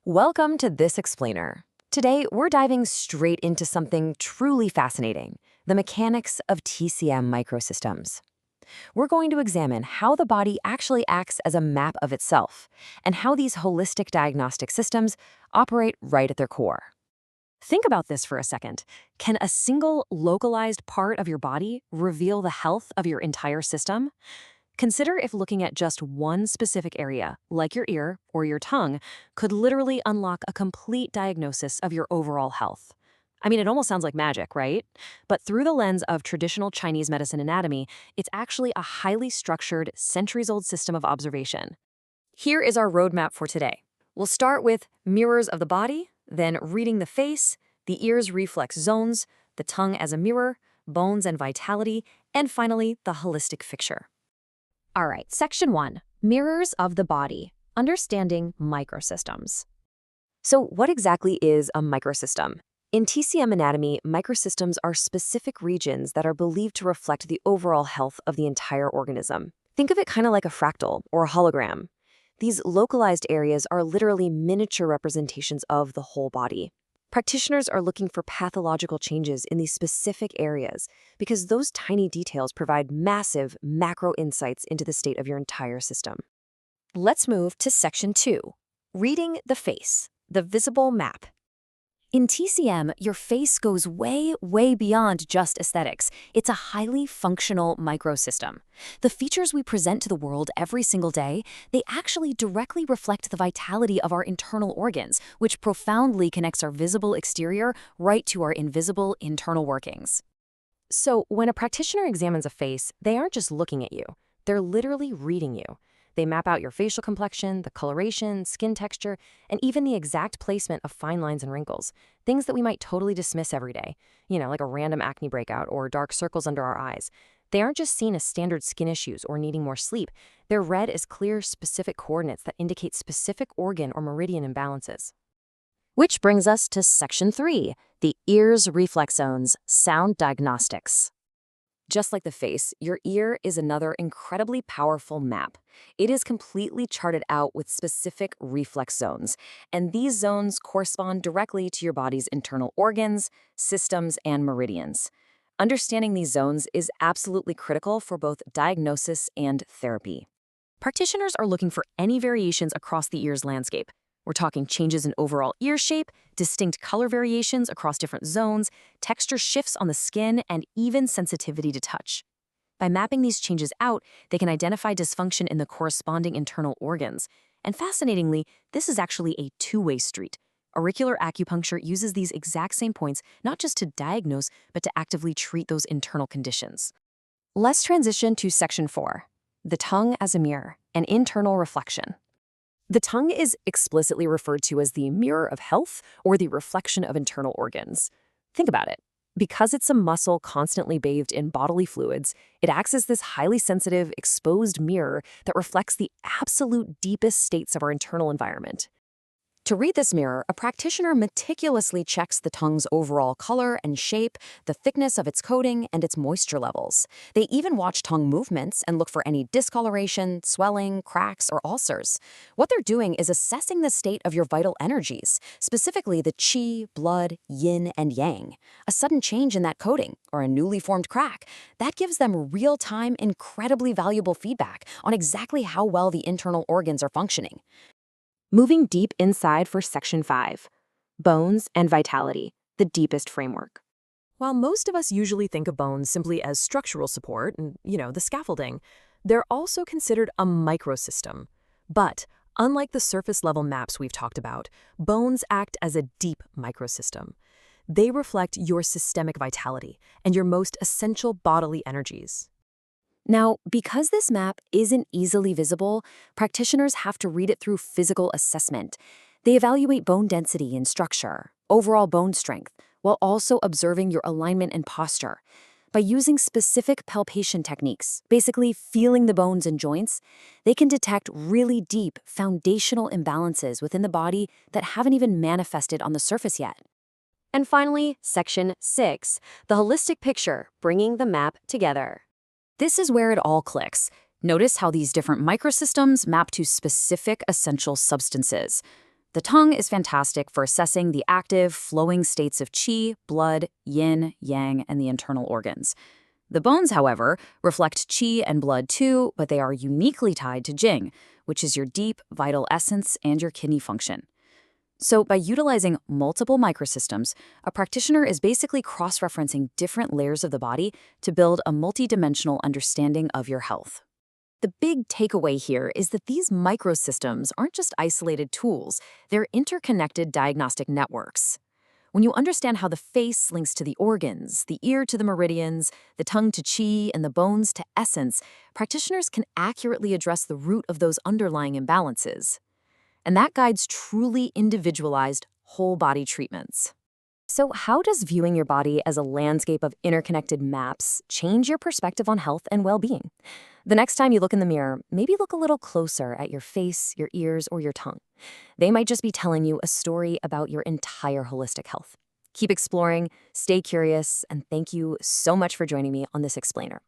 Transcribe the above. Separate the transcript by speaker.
Speaker 1: Welcome to This Explainer. Today, we're diving straight into something truly fascinating, the mechanics of TCM microsystems. We're going to examine how the body actually acts as a map of itself, and how these holistic diagnostic systems operate right at their core. Think about this for a second. Can a single localized part of your body reveal the health of your entire system? Consider if looking at just one specific area, like your ear or your tongue, could literally unlock a complete diagnosis of your overall health. I mean, it almost sounds like magic, right? But through the lens of traditional Chinese medicine anatomy, it's actually a highly structured, centuries-old system of observation. Here is our roadmap for today. We'll start with mirrors of the body, then reading the face, the ear's reflex zones, the tongue as a mirror, bones and vitality, and finally, the holistic picture.
Speaker 2: All right, Section 1, Mirrors of the Body, Understanding Microsystems.
Speaker 1: So what exactly is a microsystem? In TCM anatomy, microsystems are specific regions that are believed to reflect the overall health of the entire organism. Think of it kind of like a fractal or a hologram. These localized areas are literally miniature representations of the whole body. Practitioners are looking for pathological changes in these specific areas because those tiny details provide massive macro insights into the state of your entire system.
Speaker 2: Let's move to Section 2, Reading the Face, the Visible Map. In TCM, your face goes way, way beyond just aesthetics. It's a highly functional microsystem. The features we present to the world every single day, they actually directly reflect the vitality of our internal organs, which profoundly connects our visible exterior right to our invisible internal workings.
Speaker 1: So when a practitioner examines a face, they aren't just looking at you. They're literally reading you. They map out your facial complexion, the coloration, skin texture, and even the exact placement of fine lines and wrinkles, things that we might totally dismiss every day, like a random acne breakout or dark circles under our eyes. They aren't just seen as standard skin issues or needing more sleep. They're read as clear, specific coordinates that indicate specific organ or meridian imbalances.
Speaker 2: Which brings us to Section 3, the ear's reflex zones, sound diagnostics.
Speaker 1: Just like the face, your ear is another incredibly powerful map. It is completely charted out with specific reflex zones, and these zones correspond directly to your body's internal organs, systems, and meridians. Understanding these zones is absolutely critical for both diagnosis and therapy. Practitioners are looking for any variations across the ear's landscape. We're talking changes in overall ear shape, distinct color variations across different zones, texture shifts on the skin, and even sensitivity to touch. By mapping these changes out, they can identify dysfunction in the corresponding internal organs. And fascinatingly, this is actually a two-way street. Auricular acupuncture uses these exact same points not just to diagnose, but to actively treat those internal conditions. Let's transition to Section 4, the tongue as a mirror, an internal reflection. The tongue is explicitly referred to as the mirror of health or the reflection of internal organs. Think about it. Because it's a muscle constantly bathed in bodily fluids, it acts as this highly sensitive, exposed mirror that reflects the absolute deepest states of our internal environment. To read this mirror, a practitioner meticulously checks the tongue's overall color and shape, the thickness of its coating, and its moisture levels. They even watch tongue movements and look for any discoloration, swelling, cracks, or ulcers. What they're doing is assessing the state of your vital energies, specifically the qi, blood, yin, and yang. A sudden change in that coating, or a newly formed crack, that gives them real-time, incredibly valuable feedback on exactly how well the internal organs are functioning. Moving deep inside for Section 5, Bones and Vitality, the deepest framework. While most of us usually think of bones simply as structural support and, the scaffolding, they're also considered a microsystem. But, unlike the surface-level maps we've talked about, bones act as a deep microsystem. They reflect your systemic vitality and your most essential bodily energies. Now, because this map isn't easily visible, practitioners have to read it through physical assessment. They evaluate bone density and structure, overall bone strength, while also observing your alignment and posture. By using specific palpation techniques, basically feeling the bones and joints, they can detect really deep, foundational imbalances within the body that haven't even manifested on the surface yet. And finally, Section 6, the holistic picture, bringing the map together. This is where it all clicks. Notice how these different microsystems map to specific essential substances. The tongue is fantastic for assessing the active, flowing states of qi, blood, yin, yang, and the internal organs. The bones, however, reflect qi and blood too, but they are uniquely tied to jing, which is your deep, vital essence and your kidney function. So by utilizing multiple microsystems, a practitioner is basically cross-referencing different layers of the body to build a multidimensional understanding of your health. The big takeaway here is that these microsystems aren't just isolated tools, they're interconnected diagnostic networks. When you understand how the face links to the organs, the ear to the meridians, the tongue to qi, and the bones to essence, practitioners can accurately address the root of those underlying imbalances. And that guides truly individualized, whole-body treatments. So how does viewing your body as a landscape of interconnected maps change your perspective on health and well-being? The next time you look in the mirror, maybe look a little closer at your face, your ears, or your tongue. They might just be telling you a story about your entire holistic health. Keep exploring, stay curious, and thank you so much for joining me on this explainer.